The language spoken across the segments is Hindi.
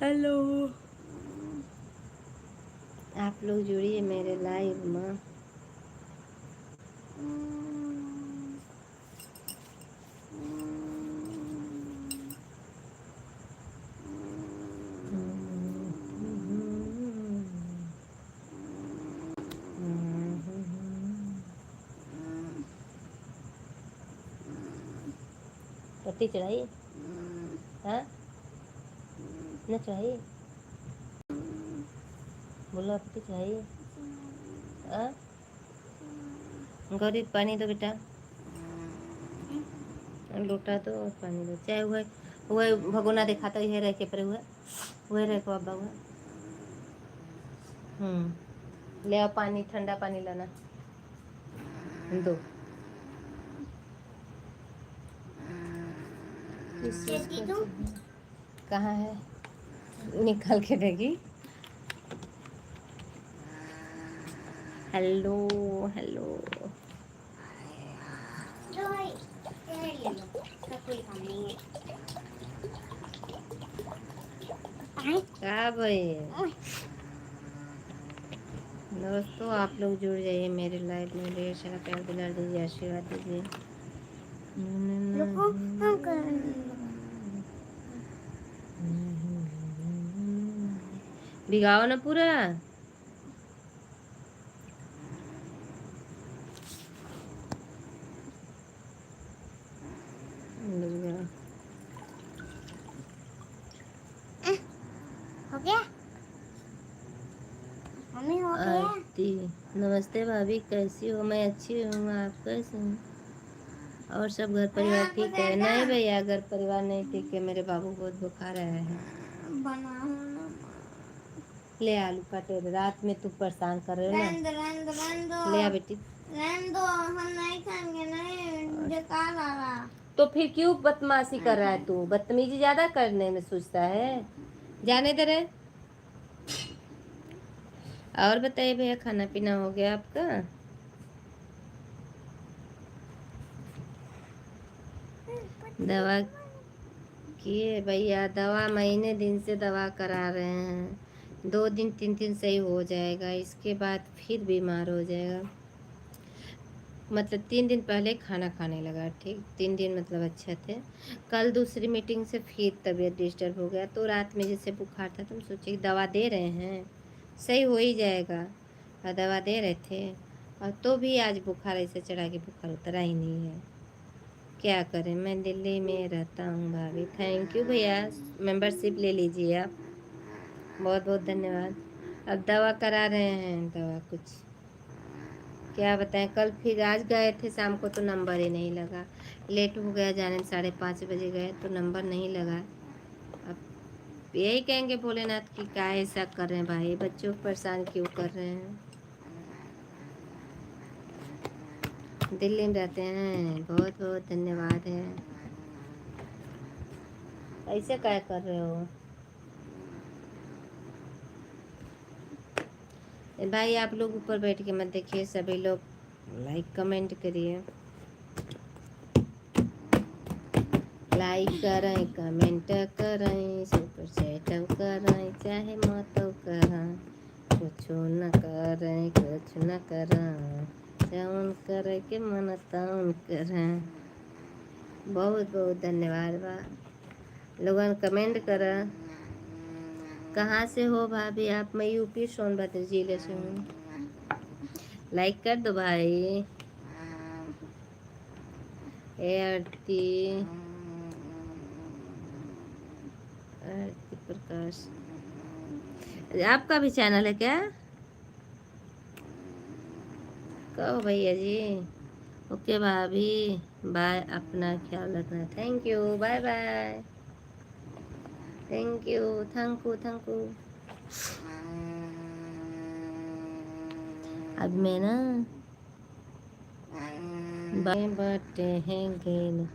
हेलो, आप लोग जुड़िए मेरे लाइव में। पत्ती चढ़ाइए। हाँ, न चढ़ाइए, बोलो पत्ती चढ़ाइए। हाँ, गौरी पानी दो बेटा, लोटा दो और पानी दो। चाहे वह भगोना दिखाता है रह के पर हुआ वह रह को अब्बा हुआ। ले आओ पानी, ठंडा पानी लाना दो। कहाँ है, निकाल के देगी। हेलो हेलो, क्या भाई दोस्तों, आप लोग जुड़ जाइए मेरे लाइव में, ढेर सारा प्यार दिला दीजिए, आशीर्वाद दीजिए। भिगाओ ना पूरा। हो गया मम्मी, हो गया। आरती, नमस्ते भाभी, कैसी हो? मैं अच्छी हूँ, आप कैसे हैं? और सब घर परिवार ठीक है? नहीं भैया, घर परिवार नहीं ठीक है, मेरे बाबू बहुत बुखार आया है। ले आलू काटे, रात में तू परेशान कर रहे हो ना। ले आ बेटी, हम नहीं खाएंगे, नहीं मुझे कहा लाला। तो फिर क्यों बदमाशी कर रहा है तू? बदतमीजी ज्यादा करने में सोचता है। जाने दे रहे। और बताइए भैया, खाना पीना हो गया आपका? दवा किए भैया? दवा महीने दिन से दवा करा रहे हैं, 2 दिन 3 दिन सही हो जाएगा, इसके बाद फिर बीमार हो जाएगा। मतलब 3 दिन पहले खाना खाने लगा, ठीक 3 दिन मतलब अच्छे थे। कल दूसरी मीटिंग से फिर तबीयत डिस्टर्ब हो गया, तो रात में जैसे बुखार था, तुम सोचिए दवा दे रहे हैं, सही हो ही जाएगा, और दवा दे रहे थे, और तो भी आज बुखार ऐसे चढ़ा के बुखार उतरा ही नहीं है। क्या करें, मैं दिल्ली में रहता हूँ भाभी। थैंक यू भैया, मेंबरशिप ले लीजिए आप, बहुत बहुत धन्यवाद। अब दवा करा रहे हैं, दवा कुछ क्या बताएं। कल फिर आज गए थे शाम को, तो नंबर ही नहीं लगा, लेट हो गया जाने में, 5:30 बजे गए तो नंबर नहीं लगा। अब यही कहेंगे भोलेनाथ की क्या ऐसा कर रहे हैं भाई, बच्चों को परेशान क्यों कर रहे हैं। दिल्ली में रहते हैं, बहुत बहुत धन्यवाद है। ऐसे क्या कर रहे हो भाई? आप लोग ऊपर बैठ के मत देखिए, सभी लोग लाइक कमेंट करिए, लाइक करें, कमेंट करें, सुपर चैट करें, चाहे मत करें, कुछ न करें, कुछ न करें, जौन करे के मन तौन करें। बहुत बहुत धन्यवाद बा, लोगन कमेंट करें। कहाँ से हो भाभी आप? मैं यूपी सोनभद्र जिले से हूँ। लाइक कर दो भाई। आरती, आरती प्रकाश, आपका भी चैनल है क्या? कहो भैया जी। ओके भाभी, बाय, अपना ख्याल रखना। Thank you, bye bye, thank you, thank you, thank you. अब मैं ना बाय बाटे हैं गेल।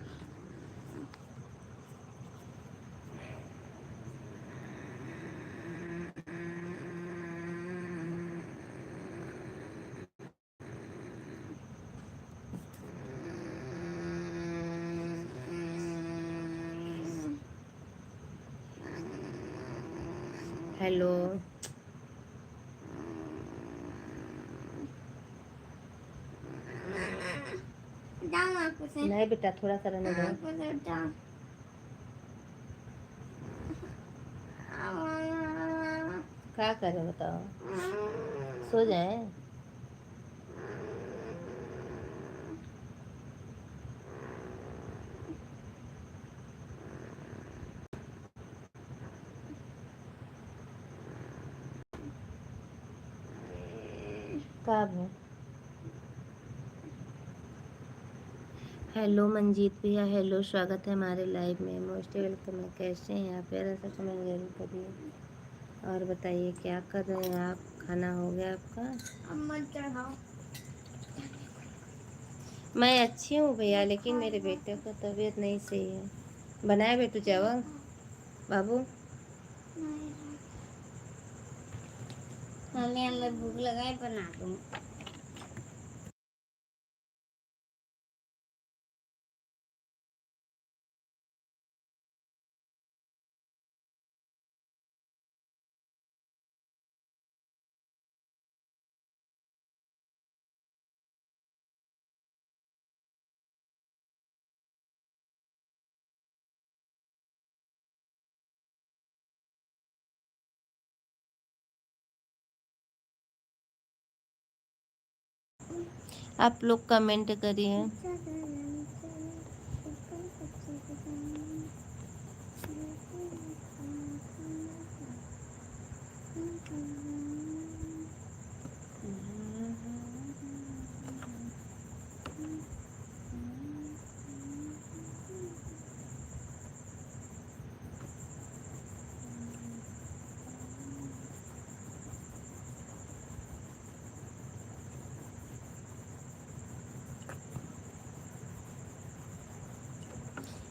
हेलो। जाओ आपको से नहीं बेटा, थोड़ा सा रहने दो। आपको से जाओ। क्या करें बताओ, सो जाए? कब है? हेलो मंजीत भैया, हेलो, स्वागत है हमारे लाइव में, मोस्ट वेलकम है। कैसे हैं आप? प्यारा सा कमेंट जरूर करिए और बताइए क्या कर रहे हैं आप? खाना हो गया आपका? अब मत चढ़ाओ। मैं अच्छी हूँ भैया, लेकिन मेरे बेटे को तबीयत नहीं सही है। बनाए बेटू चावल बाबू? मम्मी हमें भूख लगाए बना दूँ। आप लोग कमेंट करिए।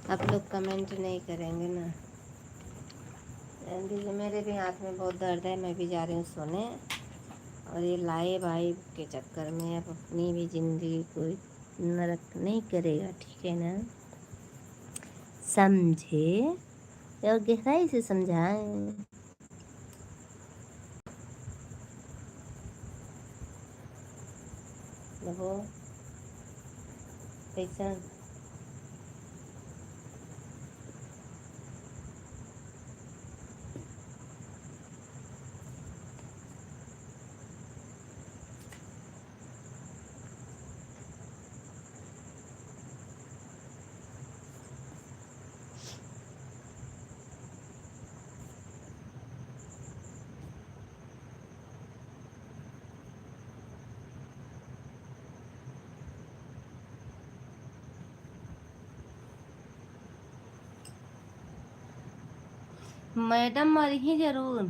आप लोग कमेंट नहीं करेंगे ना? दीजिए, मेरे भी हाथ में बहुत दर्द है, मैं भी जा रही हूँ सोने। और ये लाए भाई के चक्कर में अब अपनी भी ज़िंदगी कोई नरक नहीं करेगा, ठीक है ना? समझे? और गहराई से समझाएं। देखो कैसा मैडम मरी जरूर,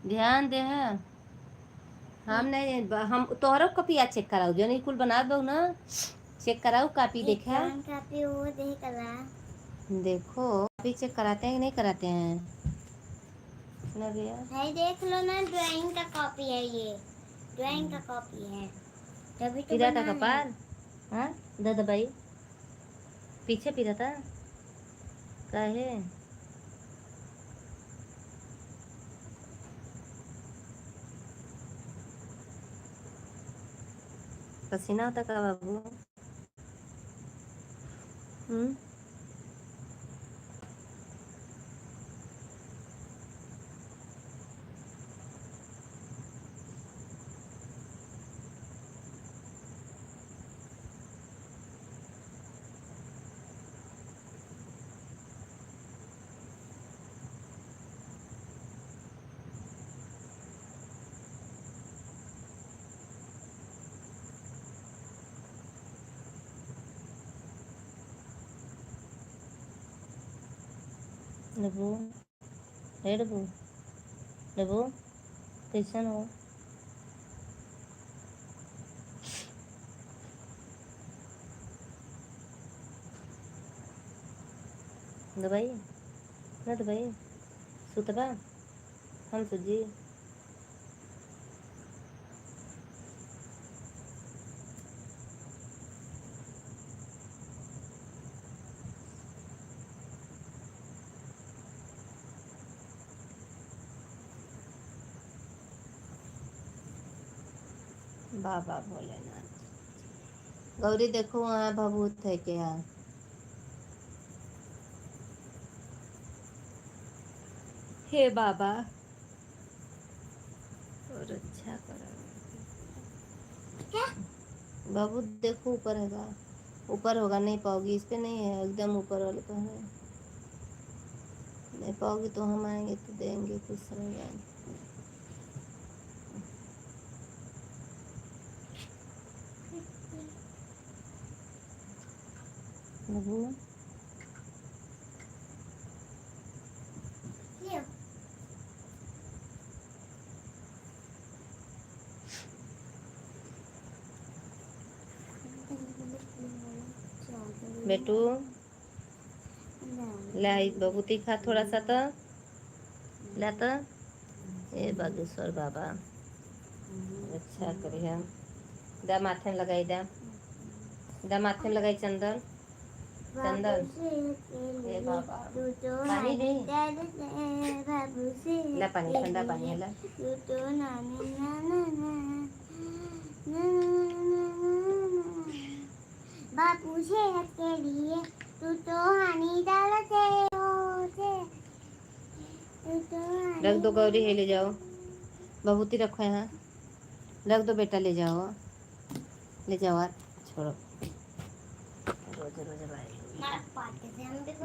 ध्यान दे है। हम नहीं, हम तोहरो कॉपी आज चेक कराऊ, जो नहीं कुल बना दो ना, चेक कराऊ कॉपी देखा। कापी वो देख कला। देखो कॉपी चेक कराते हैं कि नहीं कराते हैं ना भैया? भाई देख लो ना, ड्राइंग का कॉपी है ये, ड्राइंग का कॉपी है, तभी तो पीरा था बना रहे कपार? हाँ दादा भाई, पीछे पीरा था काहे? पसीना होता का बाबू? हम्म। डब्बू, हे डब्बू, डब्बू कैसन हो? दवाई ना दवाई सुतबा? हम सुजी बाबा भोलेनाथ। गौरी देखो वहाँ भभूत है क्या? हे बाबा और अच्छा करो। क्या? भभूत देखो ऊपर हैगा, ऊपर होगा, नहीं पाओगी, इस पे नहीं है, एकदम ऊपर वाले पे है। नहीं पाओगी तो हम आएंगे तो देंगे कुछ समय बाद। नहीं ना? लियो। बेटू लाई बबूती खा थोड़ा सा तो ला तो। ए बागेश्वर बाबा अच्छा करिए। दा माथे में लगाई, दा माथे में लगाई चंदन। चंदन ए बाबा पानी दे, ला पानी, ठंडा पानी है ला। बापू सेहत के लिए तू तो हानिकारक है, तू तो रख दो गौरी, है हानिकारक ले जाओ, बबूती रखो यहाँ, रख दो बेटा, ले जाओ, ले जाओ, छोड़ो, रोज रोज भाई। है।